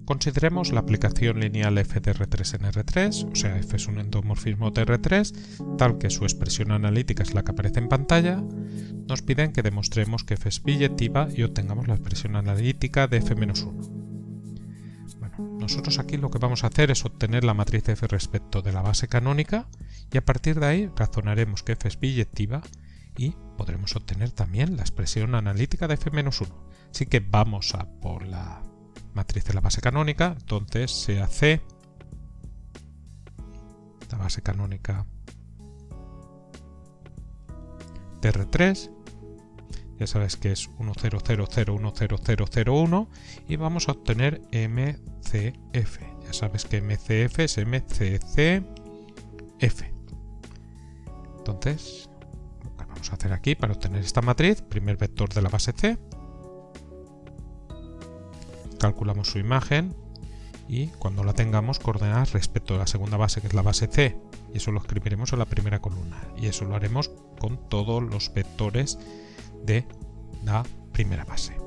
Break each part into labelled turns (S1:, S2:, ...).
S1: Consideremos la aplicación lineal f de R3 en R3, o sea, f es un endomorfismo de R3, tal que su expresión analítica es la que aparece en pantalla. Nos piden que demostremos que f es biyectiva y obtengamos la expresión analítica de f-1. Bueno, nosotros aquí lo que vamos a hacer es obtener la matriz f respecto de la base canónica y a partir de ahí razonaremos que f es biyectiva y podremos obtener también la expresión analítica de f-1. Así que vamos a por la matriz de la base canónica, entonces sea C, la base canónica de R3, ya sabes que es 1, 0, 0, 0, 1, 0, 0, 0, 1 y vamos a obtener MCF, ya sabes que MCF es MCCF. Entonces, lo que vamos a hacer aquí para obtener esta matriz, primer vector de la base C, calculamos su imagen y cuando la tengamos coordenadas respecto a la segunda base que es la base C y eso lo escribiremos en la primera columna y eso lo haremos con todos los vectores de la primera base.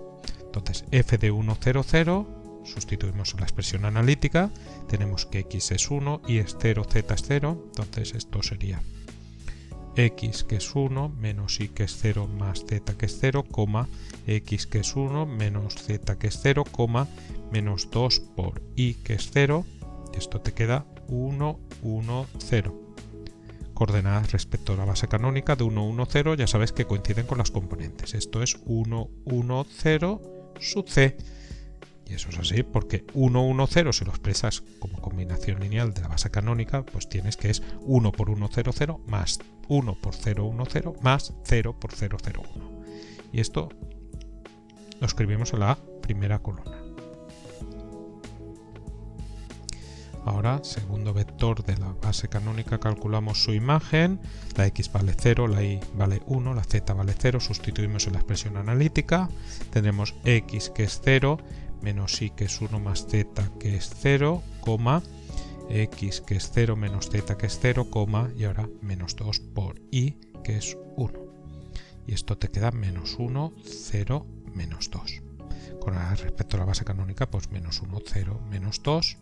S1: Entonces f de 1, 0, 0 sustituimos en la expresión analítica, tenemos que x es 1, y es 0, z es 0, entonces esto sería x que es 1 menos y que es 0 más z que es 0, x que es 1 menos z que es 0, menos 2 por y que es 0, y esto te queda 1, 1, 0. Coordenadas respecto a la base canónica de 1, 1, 0, ya sabes que coinciden con las componentes. Esto es 1, 1, 0 sub c. Y eso es así porque 1, 1, 0 si lo expresas como combinación lineal de la base canónica, pues tienes que es 1 por 1, 0, 0 más 1 por 0, 1, 0 más 0 por 0, 0, 1. Y esto lo escribimos en la primera columna. Ahora, segundo vector de la base canónica, calculamos su imagen, la x vale 0, la y vale 1, la z vale 0, sustituimos en la expresión analítica, tendremos x que es 0, menos y que es 1 más z que es 0, x que es 0 menos z que es 0, y ahora menos 2 por y que es 1. Y esto te queda menos 1, 0, menos 2. Con respecto a la base canónica, pues menos 1, 0, menos 2.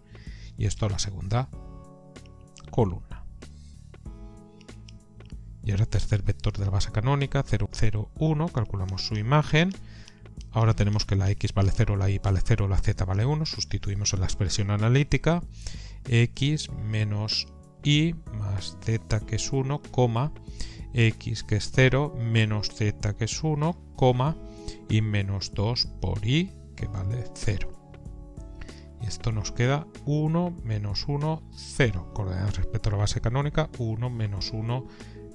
S1: Y esto a la segunda columna. Y ahora tercer vector de la base canónica, 0, 0, 1, calculamos su imagen. Ahora tenemos que la x vale 0, la y vale 0, la z vale 1, sustituimos en la expresión analítica, x menos y más z que es 1, x que es 0 menos z que es 1, y menos 2 por y que vale 0. Y esto nos queda 1, menos 1, 0. Coordenadas respecto a la base canónica, 1, menos 1,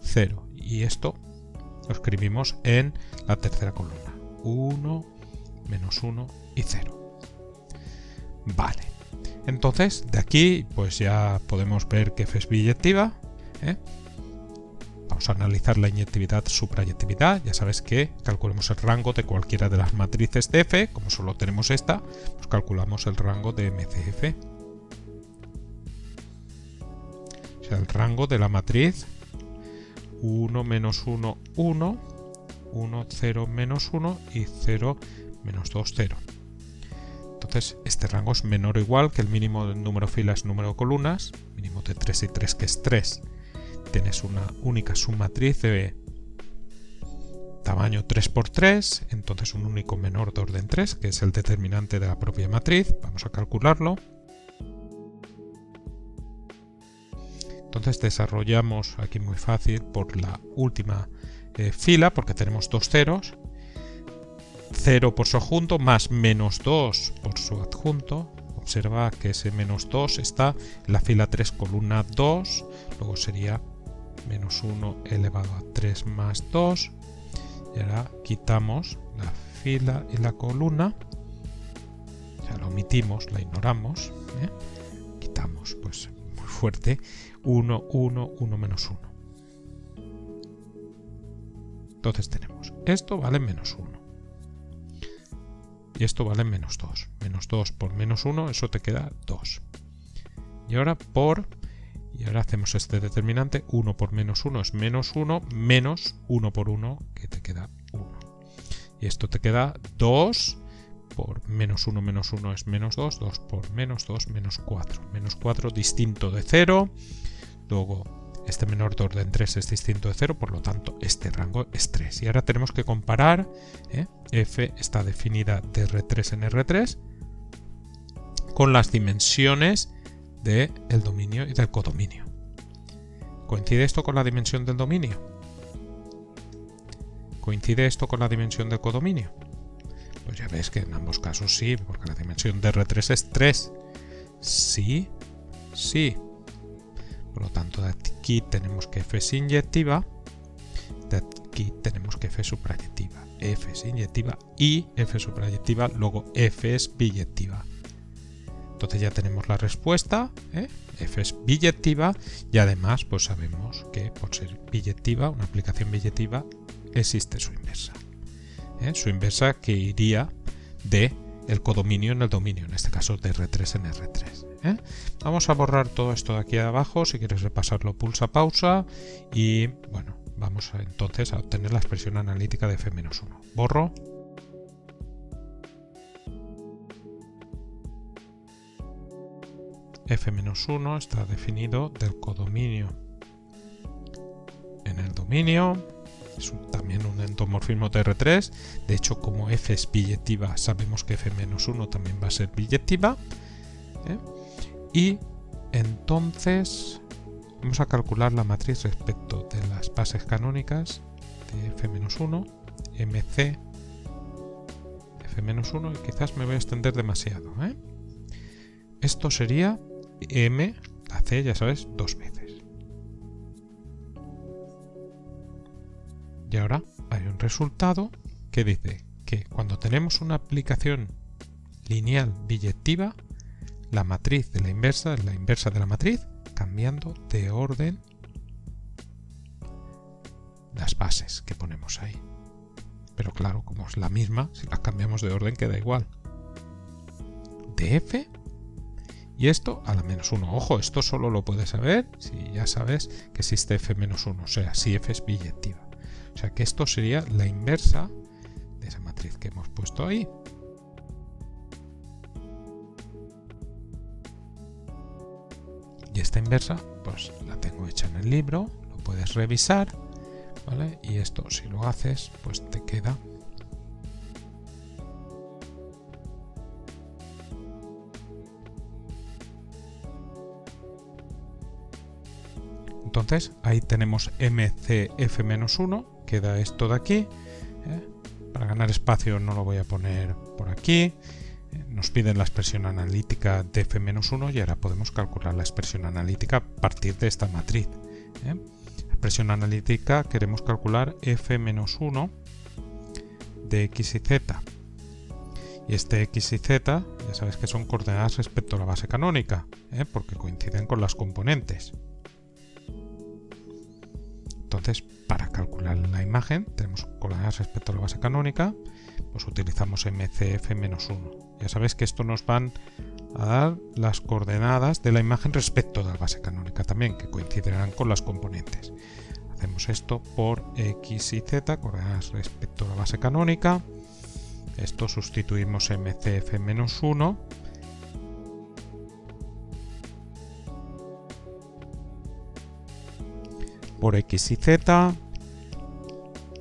S1: 0. Y esto lo escribimos en la tercera columna. 1, menos 1 y 0. Vale. Entonces, de aquí pues ya podemos ver que f es biyectiva. Vamos a analizar la inyectividad, suprayectividad. Ya sabes que calculemos el rango de cualquiera de las matrices de f. Como solo tenemos esta, pues calculamos el rango de MCF. O sea, el rango de la matriz 1, menos 1, 1, 1, 0, menos 1 y 0, menos 2, 0. Entonces, este rango es menor o igual que el mínimo del número de filas, número de columnas, mínimo de 3 y 3, que es 3. Tienes una única submatriz de tamaño 3 por 3, entonces un único menor de orden 3, que es el determinante de la propia matriz. Vamos a calcularlo. Entonces desarrollamos aquí muy fácil por la última fila, porque tenemos dos ceros, 0 por su adjunto más menos 2 por su adjunto. Observa que ese menos 2 está en la fila 3, columna 2, luego sería menos 1 elevado a 3 más 2, y ahora quitamos la fila y la columna, ya la omitimos, la ignoramos, quitamos pues muy fuerte 1, 1, 1 menos 1. Entonces tenemos esto vale menos 1 y esto vale menos 2. Menos 2 por menos 1, eso te queda 2. Y ahora hacemos este determinante, 1 por menos 1 es menos 1, menos 1 por 1, que te queda 1. Y esto te queda 2 por menos 1 es menos 2, 2 por menos 2, menos 4. Menos 4 distinto de 0, luego este menor de orden 3 es distinto de 0, por lo tanto este rango es 3. Y ahora tenemos que comparar, f está definida de R3 en R3 con las dimensiones del dominio y del codominio. ¿Coincide esto con la dimensión del dominio? ¿Coincide esto con la dimensión del codominio? Pues ya ves que en ambos casos sí, porque la dimensión de R3 es 3. Sí, sí. Por lo tanto, de aquí tenemos que f es inyectiva, de aquí tenemos que f es suprayectiva. F es inyectiva y f es suprayectiva, luego f es biyectiva. Entonces ya tenemos la respuesta, f es biyectiva, y además pues sabemos que por ser biyectiva, una aplicación biyectiva, existe su inversa. Su inversa que iría de el codominio en el dominio, en este caso de R3 en R3. Vamos a borrar todo esto de aquí abajo. Si quieres repasarlo, pulsa pausa y bueno, vamos entonces a obtener la expresión analítica de f-1. Borro. f-1 está definido del codominio en el dominio. Es también un endomorfismo de R3. De hecho, como f es biyectiva, sabemos que f-1 también va a ser biyectiva. Y entonces vamos a calcular la matriz respecto de las bases canónicas de f-1, mc, f-1, y quizás me voy a extender demasiado. Esto sería m, la c, ya sabes, 2 veces. Y ahora hay un resultado que dice que cuando tenemos una aplicación lineal biyectiva, la matriz de la inversa es la inversa de la matriz, cambiando de orden las bases que ponemos ahí. Pero claro, como es la misma, si las cambiamos de orden queda igual. De f y esto a la menos 1. Ojo, esto solo lo puedes saber si ya sabes que existe f-1, o sea, si f es biyectiva. O sea que esto sería la inversa de esa matriz que hemos puesto ahí. Y esta inversa, pues la tengo hecha en el libro, lo puedes revisar, ¿vale? Y esto, si lo haces, pues te queda entonces ahí tenemos mcf-1, queda esto de aquí. Para ganar espacio no lo voy a poner por aquí. Nos piden la expresión analítica de f-1 y ahora podemos calcular la expresión analítica a partir de esta matriz. La expresión analítica queremos calcular f-1 de x y z. Y este x y z ya sabes que son coordenadas respecto a la base canónica, porque coinciden con las componentes. Entonces, para calcular la imagen, tenemos coordenadas respecto a la base canónica, pues utilizamos mcf-1. Ya sabéis que esto nos van a dar las coordenadas de la imagen respecto de la base canónica también, que coincidirán con las componentes. Hacemos esto por x y z, coordenadas respecto a la base canónica. Esto sustituimos mcf-1. Por x y z,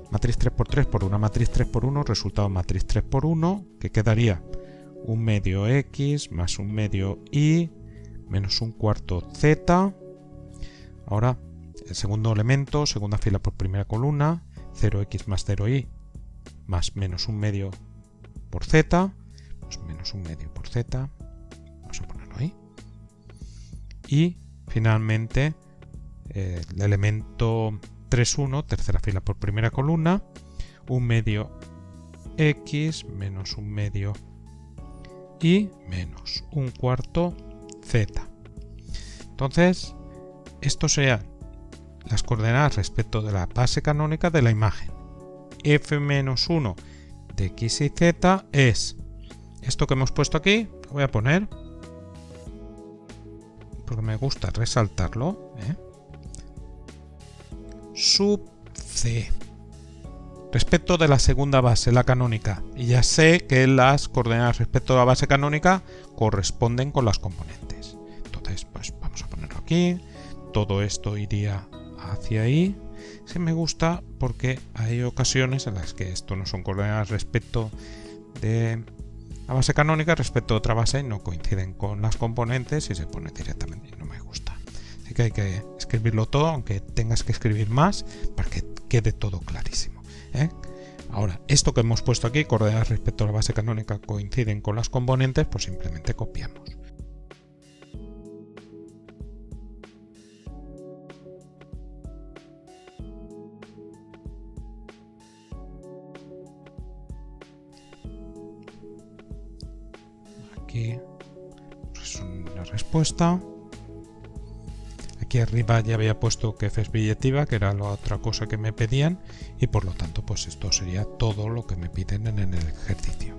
S1: matriz 3×3 por una matriz 3×1, resultado matriz 3×1, que quedaría 1 medio x más 1 medio y menos 1/4 z. Ahora el segundo elemento, segunda fila por primera columna, 0x más 0y más menos 1 medio por z, pues menos 1 medio por z, vamos a ponerlo ahí. Y finalmente el elemento 3,1, tercera fila por primera columna, 1 medio x menos 1 medio y menos 1/4 z. Entonces, estos serían las coordenadas respecto de la base canónica de la imagen. f-1 de x y z es esto que hemos puesto aquí, lo voy a poner porque me gusta resaltarlo, sub c. respecto de la segunda base, la canónica, y ya sé que las coordenadas respecto a la base canónica corresponden con las componentes. Entonces, pues vamos a ponerlo aquí. Todo esto iría hacia ahí. Sí me gusta porque hay ocasiones en las que esto no son coordenadas respecto de la base canónica, respecto a otra base, no coinciden con las componentes y se pone directamente y no me gusta. Así que hay que escribirlo todo, aunque tengas que escribir más para que quede todo clarísimo, ¿eh? Ahora, esto que hemos puesto aquí, coordenadas respecto a la base canónica coinciden con las componentes, pues simplemente copiamos. Aquí pues una respuesta. Aquí arriba ya había puesto que f es billetiva, que era la otra cosa que me pedían, y por lo tanto pues esto sería todo lo que me piden en el ejercicio.